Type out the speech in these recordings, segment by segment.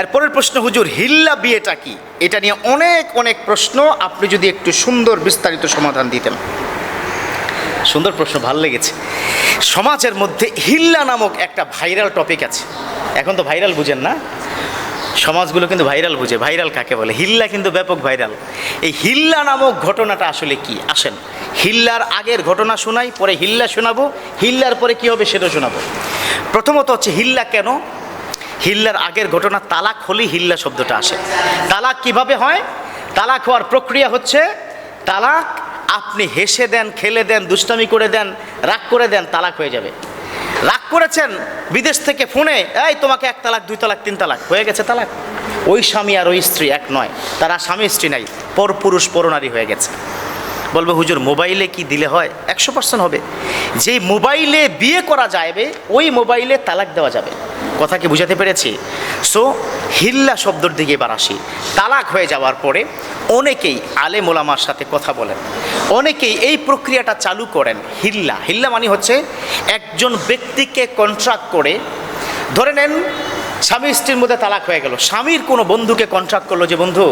এরপরের প্রশ্ন, হুজুর হিল্লা বিয়েটা কি? এটা নিয়ে অনেক অনেক প্রশ্ন, আপনি যদি একটু সুন্দর বিস্তারিত সমাধান দিতেন। সুন্দর প্রশ্ন, ভাল লেগেছে। সমাজের মধ্যে হিল্লা নামক একটা ভাইরাল টপিক আছে। এখন তো ভাইরাল বুঝেন না, সমাজগুলো কিন্তু ভাইরাল বুঝে। ভাইরাল কাকে বলে? হিল্লা কিন্তু ব্যাপক ভাইরাল। এই হিল্লা নামক ঘটনাটা আসলে কি? আসেন হিল্লার আগের ঘটনা শোনাই, পরে হিল্লা শোনাবো, হিল্লার পরে কি হবে সেটা শোনাবো। প্রথমত হচ্ছে হিল্লা কেন? হিল্লার আগের ঘটনা, তালাক হলেই হিল্লা শব্দটা আসে। তালাক কিভাবে হয়? তালাক হওয়ার প্রক্রিয়া হচ্ছে, তালাক আপনি হেসে দেন, খেলে দেন, দুষ্টামি করে দেন, রাগ করে দেন, তালাক হয়ে যাবে। রাগ করেছেন বিদেশ থেকে ফোনে, এই তোমাকে 1 তালাক 2 তালাক 3 তালাক, হয়ে গেছে তালাক। ওই স্বামী আর ওই স্ত্রী এক নয়, তারা স্বামী স্ত্রী নাই, পরপুরুষ পরনারী হয়ে গেছে। বলবে হুজুর মোবাইলে কি দিলে হয়? 100% হবে। যেই মোবাইলে বিয়ে করা যাবে ওই মোবাইলে তালাক দেওয়া যাবে। কথা কি বুঝাতে পেরেছি? সো হিল্লা শব্দর দিকে এবার আসি। তালাক হয়ে যাওয়ার পরে অনেকেই আলেম ওলামার সাথে কথা বলেন, অনেকেই এই প্রক্রিয়াটা চালু করেন। হিল্লা, হিল্লা মানে হচ্ছে একজন ব্যক্তিকে কন্ট্রাক্ট করে, ধরে নেন স্বামী স্ত্রীর মধ্যে তালাক হয়ে গেল, স্বামীর কোনো বন্ধুকে কন্ট্রাক্ট করলো যে বন্ধু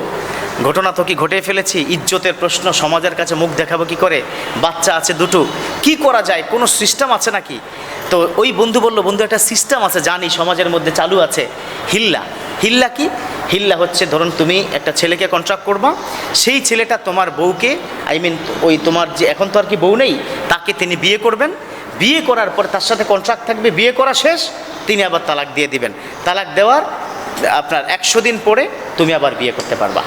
ঘটনা তো কি ঘটে ফেলেছি, ইজ্জতের প্রশ্ন, সমাজের কাছে মুখ দেখাবো কি করে, বাচ্চা আছে 2টো, কি করা যায়, কোনো সিস্টেম আছে নাকি? তো ওই বন্ধু বলল, বন্ধু একটা সিস্টেম আছে, জানি সমাজের মধ্যে চালু আছে, হিল্লা। হিল্লা কি? হিল্লা হচ্ছে, ধরুন তুমি একটা ছেলেকে কন্ট্রাক্ট করবা, সেই ছেলেটা তোমার বউকে, ওই তোমার যে এখন তো আর কি বউ নেই, তাকে তিনি বিয়ে করবেন। বিয়ে করার পর তার সাথে কন্ট্রাক্ট থাকবে, বিয়ে করা শেষ তিনি আবার তালাক দিয়ে দিবেন। তালাক দেওয়ার আপনার 100 দিন পরে তুমি আবার বিয়ে করতে পারবা।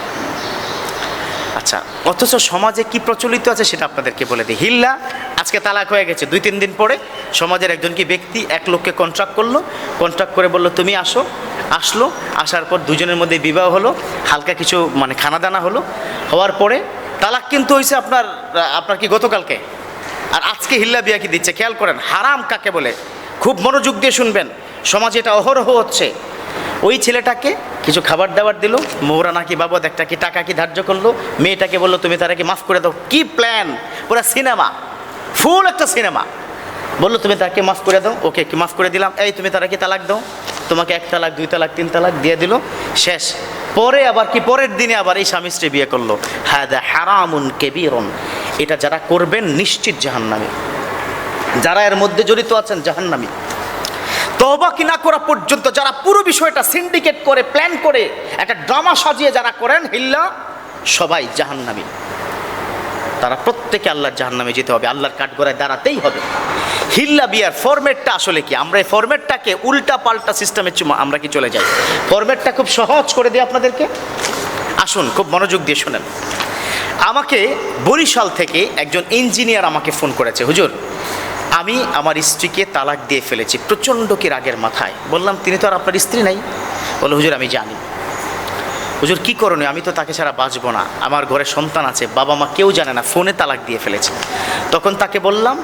আচ্ছা, অথচ সমাজে কি প্রচলিত আছে সেটা আপনাদেরকে বলে দিই। হিল্লা, আজকে তালাক হয়ে গেছে, 2-3 দিন পরে সমাজের একজন কি ব্যক্তি এক লোককে কন্ট্রাক্ট করলো, কন্ট্রাক্ট করে বলল তুমি আসো, আসলো, আসার পর দুজনের মধ্যে বিবাহ হলো, হালকা কিছু মানে খানাদানা হলো, হওয়ার পরে তালাক কিন্তু হয়েছে আপনার কি গতকালকে, আর আজকে হিল্লা বিয়া কি দিচ্ছে। খেয়াল করেন হারাম কাকে বলে, খুব মনোযোগ দিয়ে শুনবেন, সমাজে এটা অহরহ হচ্ছে। ওই ছেলেটাকে কিছু খাবার দাবার দিল, মোহরা নাকি বাবদ একটা কি টাকা কি ধার্য করলো, মেয়েটাকে বললো তুমি তারা কি মাফ করে দাও। কি প্ল্যান, পুরো সিনেমা, ফুল একটা সিনেমা। বললো তুমি তাকে মাফ করে দাও, ওকে কি মাফ করে দিলাম, এই তুমি তারা কি তালাক দাও, তোমাকে 1 তালাক 2 তালাক 3 তালাক দিয়ে দিল, শেষ। পরে আবার কি পরের দিনে আবার এই স্বামী স্ত্রী বিয়ে করলো। হাদা হারামুন কেবিরুন, এটা যারা করবেন নিশ্চিত জাহান্নামী, যারা এর মধ্যে জড়িত আছেন জাহান্নামী। তওবা কি না করা পর্যন্ত যারা পুরো বিষয়টা সিন্ডিকেট করে, প্ল্যান করে, একটা ড্রামা সাজিয়ে যারা করেন হিল্লা, সবাই জাহান্নামী। তারা প্রত্যেকে আল্লাহর জাহান্নামে যেতে হবে, আল্লাহর কাঠগড়ায় দাঁড়াতেই হবে। হিল্লা বিয়ার ফরম্যাটটা আসলে কি? আমরা এই ফরম্যাটটাকে উল্টা পাল্টা সিস্টেমে আমরা কি চলে যাই। ফরম্যাটটা খুব সহজ করে দিই আপনাদেরকে, আসুন খুব মনোযোগ দিয়ে শোনেন। আমাকে বরিশাল থেকে একজন ইঞ্জিনিয়ার আমাকে ফোন করেছে, হুজুর আমি আমার স্ত্রীকে তালাক দিয়ে ফেলেছি, প্রচণ্ড কি রাগের মাথায়। বললাম তিনি তো আর আপনার স্ত্রী নাই। বললো হুজুর আমি জানি। হুজুর কী করণীয়? আমি তো তাকে ছাড়া বাঁচবো না, আমার ঘরে সন্তান আছে, বাবা মা কেউ জানে না, ফোনে তালাক দিয়ে ফেলেছে। তখন তাকে বললাম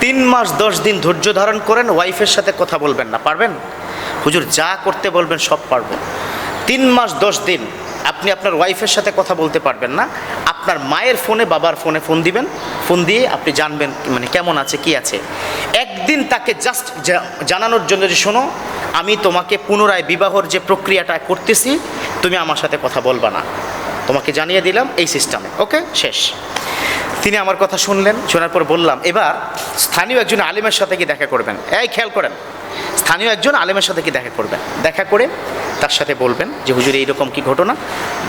3 মাস 10 দিন ধৈর্য ধারণ করেন, ওয়াইফের সাথে কথা বলবেন না। পারবেন? হুজুর যা করতে বলবেন সব পারবো। 3 মাস 10 দিন আপনি আপনার ওয়াইফের সাথে কথা বলতে পারবেন না, আপনার মায়ের ফোনে বাবার ফোনে ফোন দিবেন, ফোন দিয়ে আপনি জানবেন মানে কেমন আছে কি আছে। একদিন তাকে জাস্ট জানানোর জন্য যে শোনো আমি তোমাকে পুনরায় বিবাহর যে প্রক্রিয়াটা করতেছি, তুমি আমার সাথে কথা বলবা না, তোমাকে জানিয়ে দিলাম এই সিস্টেমে, ওকে শেষ। তিনি আমার কথা শুনলেন, শোনার পর বললাম এবার স্থানীয় একজন আলেমের সাথে কি দেখা করবেন। এই খেয়াল করেন, স্থানীয় একজন আলেমের সাথে কি দেখা করবেন, দেখা করে তার সাথে বলবেন যে হুজুর এইরকম কি ঘটনা,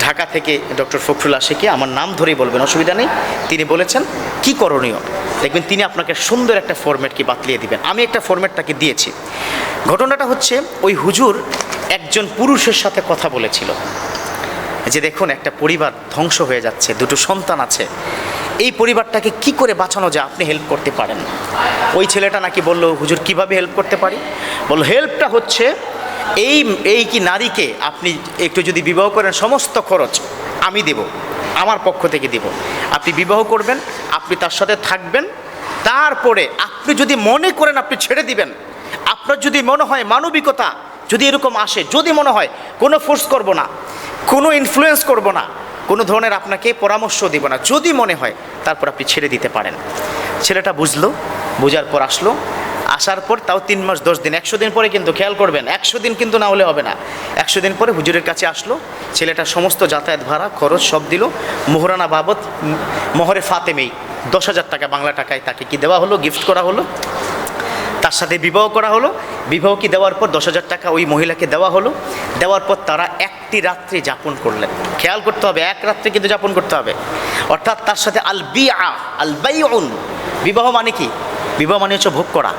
ঢাকা থেকে ডক্টর ফখরুল আশিকি, আমার নাম ধরেই বলবেন, অসুবিধা নেই, তিনি বলেছেন কি করণীয়। দেখবেন তিনি আপনাকে সুন্দর একটা ফরম্যাট কি বাতলিয়ে দিবেন। আমি একটা ফরম্যাটটাকে দিয়েছি। ঘটনাটা হচ্ছে ওই হুজুর একজন পুরুষের সাথে কথা বলেছিল যে দেখুন একটা পরিবার ধ্বংস হয়ে যাচ্ছে, 2টো সন্তান আছে, এই পরিবারটাকে কি করে বাঁচানো যায়, আপনি হেল্প করতে পারেন। ওই ছেলেটা নাকি বলল হুজুর কিভাবে হেল্প করতে পারি। বলল হেল্পটা হচ্ছে এই কি নারীকে আপনি একটু যদি বিবাহ করেন সমস্ত খরচ আমি দেব, আমার পক্ষ থেকে দেব, আপনি বিবাহ করবেন, আপনি তার সাথে থাকবেন, তারপরে আপনি যদি মনে করেন আপনি ছেড়ে দিবেন, আপনার যদি মনে হয় মানবিকতা যদি এরকম আসে, যদি মনে হয় কোনো ফোর্স করব না, কোনো ইনফ্লুয়েন্স করব না, কোনো ধরনের আপনাকে পরামর্শ দেব না, যদি মনে হয় তারপর আপনি ছেড়ে দিতে পারেন। ছেলেটা বুঝলো, বোঝার পর আসলো, আসার পর তাও 3 মাস 10 দিন, 100 দিন পরে কিন্তু খেয়াল করবেন, 100 দিন কিন্তু না হলে হবে না। 100 দিন পরে হুজুরের কাছে আসলো, ছেলেটার সমস্ত যাতায়াত ভাড়া খরচ সব দিল, মোহরানা বাবদ মোহরে ফাতেমেই 10,000 টাকা বাংলা টাকায় তাকে কি দেওয়া হলো, গিফট করা হলো। তার সাথে বিবাহ করা হলো, বিবাহ কি দেওয়ার পর 10,000 টাকা ওই মহিলাকে দেওয়া হলো। দেওয়ার পর তারা একটি রাত্রি যাপন করলেন। খেয়াল করতে হবে, এক রাত্রি কিন্তু যাপন করতে হবে। অর্থাৎ তার সাথে আল বিআ আল বাইউন, বিবাহ মানে কি? বিবাহ মানে হচ্ছে ভোগ করা।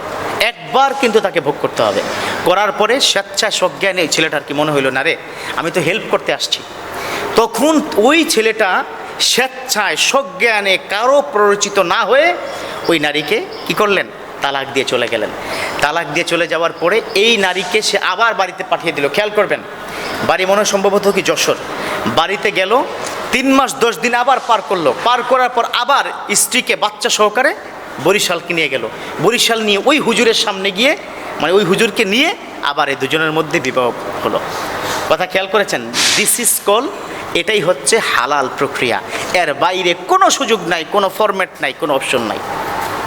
একবার কিন্তু তাকে ভোগ করতে হবে। করার পরে স্বেচ্ছায় সজ্ঞানে ছেলেটার কি মনে হইলো, না রে আমি তো হেল্প করতে আসছি। তখন ওই ছেলেটা স্বেচ্ছায় সজ্ঞানে কারো প্ররোচিত না হয়ে ওই নারীকে কি করলেন, তালাক দিয়ে চলে গেলেন। তালাক দিয়ে চলে যাওয়ার পরে এই নারীকে সে আবার বাড়িতে পাঠিয়ে দিল। খেয়াল করবেন, বাড়ি মনে হয় সম্ভবত কি যশোর। বাড়িতে গেল, 3 মাস 10 দিন আবার পার করলো। পার করার পর আবার স্ত্রীকে বাচ্চা সহকারে বরিশালকে নিয়ে গেল। বরিশাল নিয়ে ওই হুজুরের সামনে গিয়ে, মানে ওই হুজুরকে নিয়ে আবার এই দুজনের মধ্যে বিবাহ হলো। কথা খেয়াল করেছেন? দিস ইজ কল, এটাই হচ্ছে হালাল প্রক্রিয়া। এর বাইরে কোনো সুযোগ নাই, কোনো ফরম্যাট নাই, কোনো অপশন নাই।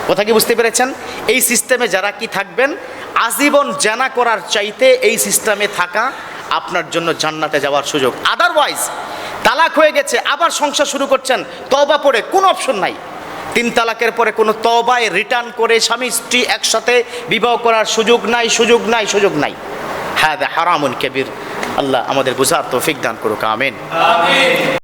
কথা কি বুঝতে পেরেছেন? এই সিস্টেমে যারা কি থাকবেন, আজীবন জানা করার চাইতে এই সিস্টেমে থাকা আপনার জন্য জান্নাতে যাওয়ার সুযোগ। আদারওয়াইজ তালাক হয়ে গেছে, আবার সংসার শুরু করছেন, তওবা পড়ে কোনো অপশন নাই। 3 তালাকের পরে কোনো তওবায় রিটার্ন করে স্বামী স্ত্রী একসাথে বিবাহ করার সুযোগ নাই, সুযোগ নাই, সুযোগ নাই। হাদা হারামুন কবির। আল্লাহ আমাদের বুঝার তৌফিক দান করুক, আমিন।